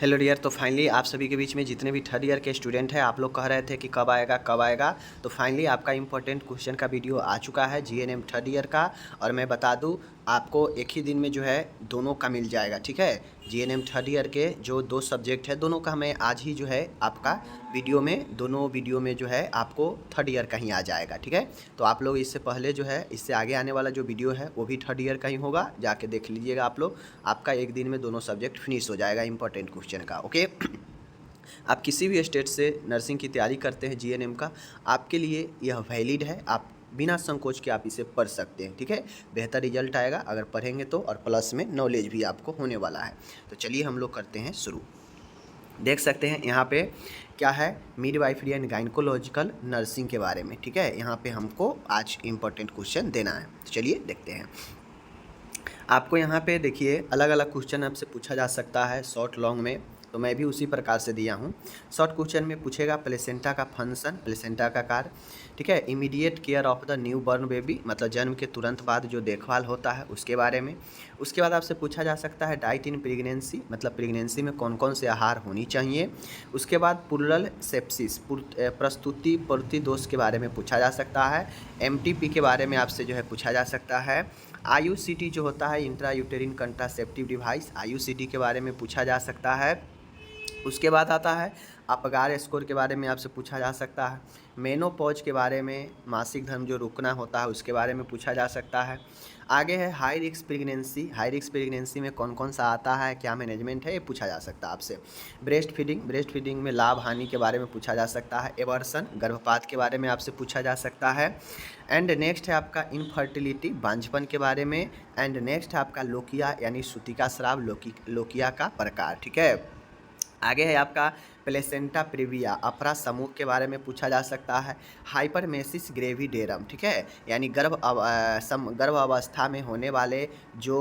Hello dear. तो finally आप सभी के बीच में जितने भी थर्ड ईयर के स्टूडेंट हैं, आप लोग कह रहे थे कि कब आएगा कब आएगा। तो फाइनली आपका इंपॉर्टेंट क्वेश्चन का वीडियो आ चुका है जीएनएम थर्ड ईयर का। और मैं बता दूं, आपको एक ही दिन में जो है दोनों का मिल जाएगा। ठीक है, जीएनएम थर्ड ईयर के जो दो सब्जेक्ट है दोनों का मैं आज ही जो है आपका वीडियो में, दोनों वीडियो में जो है आपको थर्ड ईयर का ही आ जाएगा। ठीक है, तो आप लोग इससे पहले जो है, इससे आगे आने वाला जो वीडियो है वो भी थर्ड ईयर का ही होगा, जाके देख लीजिएगा आप लोग। आपका एक दिन में दोनों सब्जेक्ट फिनिश हो जाएगा इंपॉर्टेंट क्वेश्चन का। ओके, आप किसी भी स्टेट से नर्सिंग की तैयारी करते हैं जीएनएम का, आपके लिए यह वैलिड है। आप बिना संकोच के आप इसे पढ़ सकते हैं। ठीक है, बेहतर रिजल्ट आएगा अगर पढ़ेंगे तो, और प्लस में नॉलेज भी आपको होने वाला है। तो चलिए हम लोग करते हैं शुरू। देख सकते हैं यहाँ पे क्या है, मिडवाइफरी एंड गाइनकोलॉजिकल नर्सिंग के बारे में। ठीक है, यहाँ पे हमको आज इम्पोर्टेंट क्वेश्चन देना है। तो चलिए देखते हैं। आपको यहाँ पे देखिए अलग अलग क्वेश्चन आपसे पूछा जा सकता है शॉर्ट लॉन्ग में, तो मैं भी उसी प्रकार से दिया हूँ। शॉर्ट क्वेश्चन में पूछेगा प्लेसेंटा का फंक्शन, प्लेसेंटा का कार्य। ठीक है, immediate care of the new born baby, मतलब जन्म के तुरंत बाद जो देखभाल होता है उसके बारे में। उसके बाद आपसे पूछा जा सकता है डाइट इन प्रेगनेंसी, मतलब प्रेगनेंसी में कौन कौन से आहार होनी चाहिए। उसके बाद पुरल सेप्सिस, प्रस्तुति पूर्ति दोष के बारे में पूछा जा सकता है। एमटीपी के बारे में आपसे जो है पूछा जा सकता है। आईयूसीटी जो होता है इंट्रा यूटेरिन कंट्रासेप्टिव डिवाइस, आईयूसीटी के बारे में पूछा जा सकता है। उसके बाद आता है अपगार स्कोर के बारे में आपसे पूछा जा सकता है। मेनोपॉज के बारे में, मासिक धर्म जो रुकना होता है उसके बारे में पूछा जा सकता है। आगे है high risk pregnancy, high risk pregnancy में कौन कौन सा आता है, क्या मैनेजमेंट है, ये पूछा जा सकता है आपसे। ब्रेस्ट फीडिंग, ब्रेस्ट फीडिंग में लाभ हानि के बारे में पूछा जा सकता है। एवर्सन, गर्भपात के बारे में आपसे पूछा जा सकता है। एंड नेक्स्ट है आपका इनफर्टिलिटी, बांझपन के बारे में। एंड नेक्स्ट है आपका लोकिया यानी सूतिका स्राव, लोकिया का प्रकार। ठीक है, आगे है आपका प्लेसेंटा प्रीविया, अफरा समूह के बारे में पूछा जा सकता है। हाइपरमेसिस ग्रेविडेरम, ठीक है, यानी गर्भ अवस्था में होने वाले जो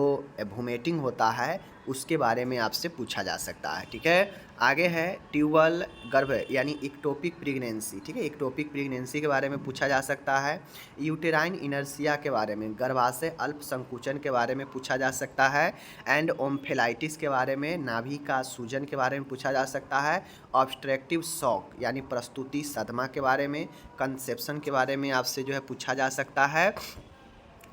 वोमिटिंग होता है उसके बारे में आपसे पूछा जा सकता है। ठीक है, आगे है ट्यूबल गर्भ यानी इक्टोपिक प्रेगनेंसी। ठीक है, इक्टोपिक प्रेगनेंसी के बारे में पूछा जा सकता है। यूटेराइन इनर्सिया के बारे में, गर्भाशय अल्प संकुचन के बारे में पूछा जा सकता है। एंड ओम्फेलाइटिस के बारे में, नाभि का सूजन के बारे में पूछा जा सकता है। ऑब्स्ट्रक्टिव शॉक यानी प्रस्तुति सदमा के बारे में, कंसेप्शन के बारे में आपसे जो है पूछा जा सकता है।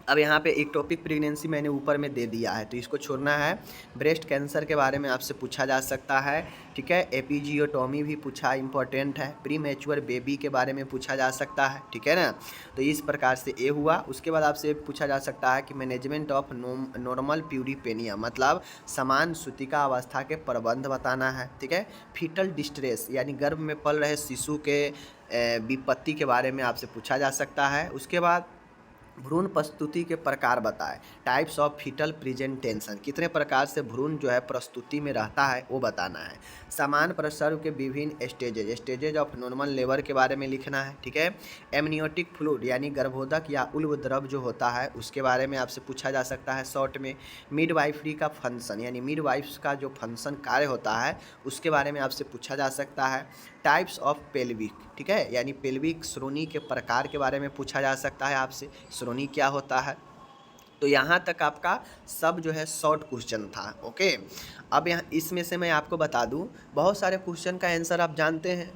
अब यहाँ पे एक टॉपिक प्रेगनेंसी मैंने ऊपर में दे दिया है तो इसको छोड़ना है। ब्रेस्ट कैंसर के बारे में आपसे पूछा जा सकता है। ठीक है, एपिजियोटॉमी भी पूछा इंपॉर्टेंट है। प्री मैच्योर बेबी के बारे में पूछा जा सकता है। ठीक है ना, तो इस प्रकार से ये हुआ। उसके बाद आपसे पूछा जा सकता है कि मैनेजमेंट ऑफ नॉर्मल प्यूरिपेनिया, मतलब समान सूतिका अवस्था के प्रबंध बताना है। ठीक है, फीटल डिस्ट्रेस यानी गर्भ में पल रहे शिशु के विपत्ति के बारे में आपसे पूछा जा सकता है। उसके बाद भ्रूण प्रस्तुति के प्रकार बताएं, टाइप्स ऑफ फीटल प्रेजेंटेशन, कितने प्रकार से भ्रूण जो है प्रस्तुति में रहता है वो बताना है। समान प्रसव के विभिन्न स्टेजेज ऑफ नॉर्मल लेबर के बारे में लिखना है। ठीक है, एमनियोटिक फ्लूइड यानी गर्भोदक या उल्ब द्रव जो होता है उसके बारे में आपसे पूछा जा सकता है शॉर्ट में। मिडवाइफरी का फंक्शन यानी मिडवाइफ्स का जो फंक्शन कार्य होता है उसके बारे में आपसे पूछा जा सकता है। टाइप्स ऑफ पेल्विक, ठीक है, यानी पेल्विक श्रोणी के प्रकार के बारे में पूछा जा सकता है आपसे, श्रोणी क्या होता है। तो यहाँ तक आपका सब जो है शॉर्ट क्वेश्चन था। ओके, अब यहाँ इसमें से मैं आपको बता दूँ, बहुत सारे क्वेश्चन का आंसर आप जानते हैं,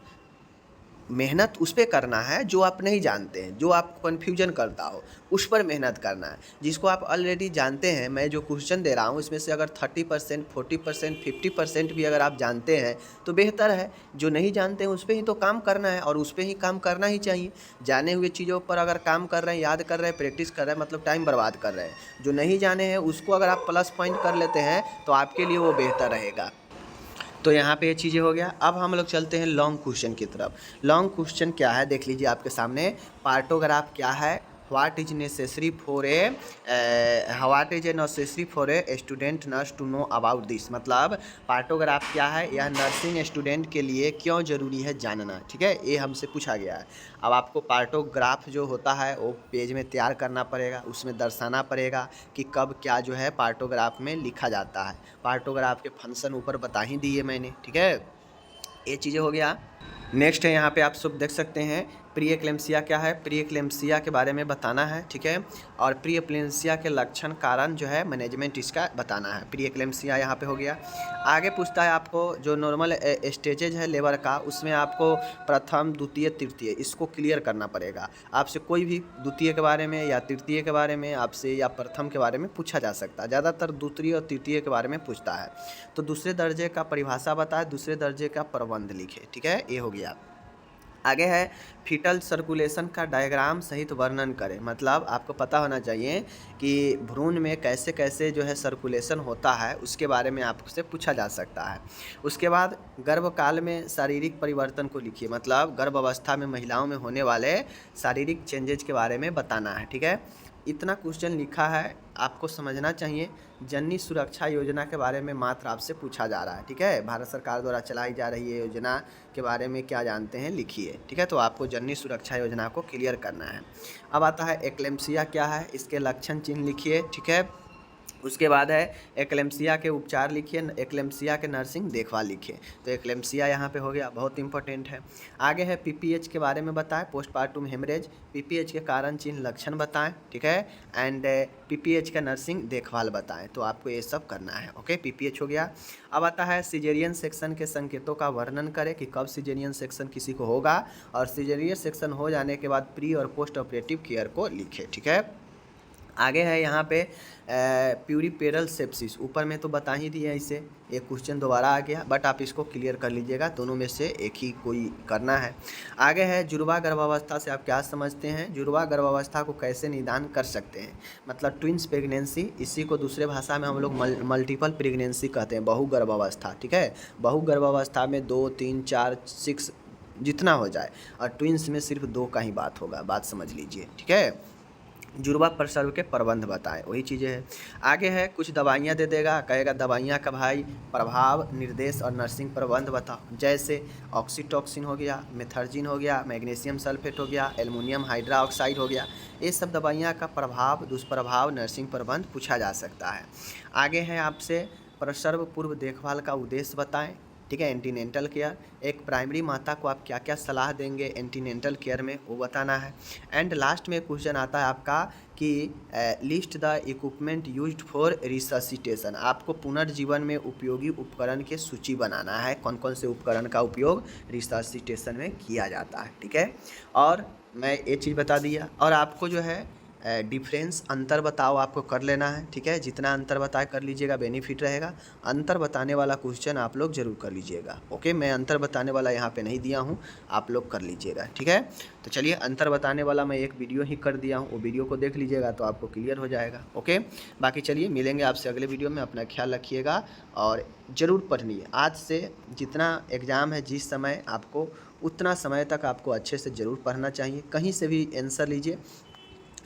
मेहनत उस पर करना है जो आप नहीं जानते हैं, जो आपको कन्फ्यूजन करता हो उस पर मेहनत करना है। जिसको आप ऑलरेडी जानते हैं, मैं जो क्वेश्चन दे रहा हूँ इसमें से अगर 30%, 40%, 50% भी अगर आप जानते हैं तो बेहतर है। जो नहीं जानते हैं उस पर ही तो काम करना है, और उस पर ही काम करना ही चाहिए। जाने हुए चीज़ों पर अगर काम कर रहे हैं, याद कर रहे हैं, प्रैक्टिस कर रहे हैं, मतलब टाइम बर्बाद कर रहे हैं। जो नहीं जाने हैं उसको अगर आप प्लस पॉइंट कर लेते हैं तो आपके लिए वो बेहतर रहेगा। तो यहाँ पे ये चीज़ें हो गया। अब हम लोग चलते हैं लॉन्ग क्वेश्चन की तरफ। लॉन्ग क्वेश्चन क्या है देख लीजिए आपके सामने। पार्टोग्राफ क्या है, what is necessary for a student nurse to know about this, मतलब पार्टोग्राफ क्या है, यह नर्सिंग स्टूडेंट के लिए क्यों ज़रूरी है जानना। ठीक है, ये हमसे पूछा गया है। अब आपको पार्टोग्राफ जो होता है वो पेज में तैयार करना पड़ेगा, उसमें दर्शाना पड़ेगा कि कब क्या जो है पार्टोग्राफ में लिखा जाता है। पार्टोग्राफ के फंक्शन ऊपर बता ही दिए मैंने। ठीक है, ये चीज़ें हो गया। नेक्स्ट है यहाँ पे आप सब देख सकते हैं प्री एक्लेम्सिया क्या है, प्री एक्लेम्सिया के बारे में बताना है, ठीक है। और प्री एक्लेम्सिया के लक्षण, कारण जो है, मैनेजमेंट इसका बताना है। प्री एक्लेम्सिया यहाँ पे हो गया। आगे पूछता है आपको जो नॉर्मल स्टेजेज है लेबर का, उसमें आपको प्रथम, द्वितीय, तृतीय इसको क्लियर करना पड़ेगा। आपसे कोई भी द्वितीय के बारे में या तृतीय के बारे में आपसे या प्रथम के बारे में पूछा जा सकता है। ज़्यादातर द्वितीय और तृतीय के बारे में पूछता है। तो दूसरे दर्जे का परिभाषा बताए, दूसरे दर्जे का प्रबंध लिखे, ठीक है, ये हो गया। आगे है फीटल सर्कुलेशन का डायग्राम सहित वर्णन करें। मतलब आपको पता होना चाहिए कि भ्रूण में कैसे कैसे जो है सर्कुलेशन होता है, उसके बारे में आपसे पूछा जा सकता है। उसके बाद गर्भकाल में शारीरिक परिवर्तन को लिखिए। मतलब गर्भ अवस्था में महिलाओं में होने वाले शारीरिक चेंजेज के बारे में बताना है, ठीक है। इतना क्वेश्चन लिखा है, आपको समझना चाहिए। जननी सुरक्षा योजना के बारे में मात्र आपसे पूछा जा रहा है, ठीक है। भारत सरकार द्वारा चलाई जा रही है योजना के बारे में क्या जानते हैं, लिखिए, ठीक है। तो आपको जननी सुरक्षा योजना को क्लियर करना है। अब आता है एक्लेम्सिया क्या है, इसके लक्षण चिन्ह लिखिए, ठीक है। उसके बाद है एक्लेम्सिया के उपचार लिखिए, एक्लेम्सिया के नर्सिंग देखभाल लिखिए। तो एक्लेम्सिया यहाँ पे हो गया, बहुत इंपॉर्टेंट है। आगे है पीपीएच के बारे में बताएं, पोस्टपार्टम हेमरेज, पीपीएच के कारण चिन्ह लक्षण बताएं, ठीक है। एंड पीपीएच का नर्सिंग देखभाल बताएं। तो आपको ये सब करना है, ओके। पीपीएच हो गया। अब आता है सिजेरियन सेक्शन के संकेतों का वर्णन करें कि कब सिजेरियन सेक्शन किसी को होगा, और सिजेरियन सेक्शन हो जाने के बाद प्री और पोस्ट ऑपरेटिव केयर को लिखे, ठीक है। आगे है यहाँ पे प्यूरिपेरल सेप्सिस, ऊपर में तो बता ही दिया इसे, एक क्वेश्चन दोबारा आ गया, बट आप इसको क्लियर कर लीजिएगा, दोनों में से एक ही कोई करना है। आगे है जुड़वा गर्भावस्था से आप क्या समझते हैं, जुड़वा गर्भावस्था को कैसे निदान कर सकते हैं। मतलब ट्विंस प्रेगनेंसी, इसी को दूसरे भाषा में हम लोग मल्टीपल प्रेगनेंसी कहते हैं, बहु गर्भावस्था, ठीक है। बहु गर्भावस्था में 2, 3, 4, 6 जितना हो जाए, और ट्विंस में सिर्फ 2 का ही बात होगा, बात समझ लीजिए, ठीक है। जुड़वा प्रसव के प्रबंध बताएं, वही चीज़ें हैं। आगे है कुछ दवाइयाँ दे देगा, कहेगा दवाइयाँ का भाई प्रभाव, निर्देश और नर्सिंग प्रबंध बताओ। जैसे ऑक्सीटॉक्सिन हो गया, मेथर्जिन हो गया, मैग्नीशियम सल्फेट हो गया, एल्युमिनियम हाइड्रोक्साइड हो गया। ये सब दवाइयाँ का प्रभाव, दुष्प्रभाव, नर्सिंग प्रबंध पूछा जा सकता है। आगे है आपसे प्रसव पूर्व देखभाल का उद्देश्य बताएं, ठीक है। एंटीनेंटल केयर, एक प्राइमरी माता को आप क्या क्या सलाह देंगे एंटीनेंटल केयर में, वो बताना है। एंड लास्ट में क्वेश्चन आता है आपका कि list the equipment used for resuscitation. आपको पुनर्जीवन में उपयोगी उपकरण की सूची बनाना है, कौन कौन से उपकरण का उपयोग रिससिटेशन में किया जाता है, ठीक है। और मैं ये चीज़ बता दिया, और आपको जो है डिफरेंस, अंतर बताओ, आपको कर लेना है, ठीक है। जितना अंतर बताए कर लीजिएगा, बेनिफिट रहेगा। अंतर बताने वाला क्वेश्चन आप लोग जरूर कर लीजिएगा, ओके। मैं अंतर बताने वाला यहाँ पे नहीं दिया हूँ, आप लोग कर लीजिएगा, ठीक है। तो चलिए, अंतर बताने वाला मैं एक वीडियो ही कर दिया हूँ, वो वीडियो को देख लीजिएगा तो आपको क्लियर हो जाएगा, ओके। बाकी चलिए, मिलेंगे आपसे अगले वीडियो में। अपना ख्याल रखिएगा और ज़रूर पढ़िए। आज से जितना एग्ज़ाम है, जिस समय आपको, उतना समय तक आपको अच्छे से ज़रूर पढ़ना चाहिए। कहीं से भी आंसर लीजिए।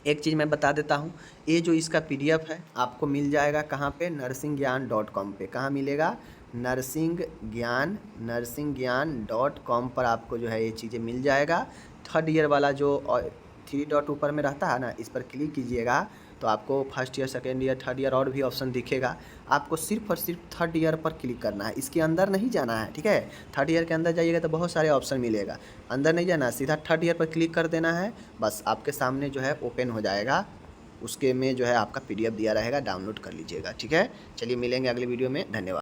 एक चीज़ मैं बता देता हूँ, ये जो इसका PDF है आपको मिल जाएगा कहाँ पे, nursingyan.com पे। कहाँ मिलेगा, nursingyan.com पर आपको जो है ये चीज़ें मिल जाएगा। 3rd ईयर वाला जो 3 डॉट ऊपर में रहता है ना, इस पर क्लिक कीजिएगा तो आपको 1st year, 2nd year, 3rd year और भी ऑप्शन दिखेगा। आपको सिर्फ और सिर्फ 3rd ईयर पर क्लिक करना है, इसके अंदर नहीं जाना है, ठीक है। 3rd ईयर के अंदर जाइएगा तो बहुत सारे ऑप्शन मिलेगा, अंदर नहीं जाना, सीधा 3rd ईयर पर क्लिक कर देना है। बस आपके सामने जो है ओपन हो जाएगा, उसके में जो है आपका PDF दिया रहेगा, डाउनलोड कर लीजिएगा, ठीक है। चलिए, मिलेंगे अगले वीडियो में, धन्यवाद।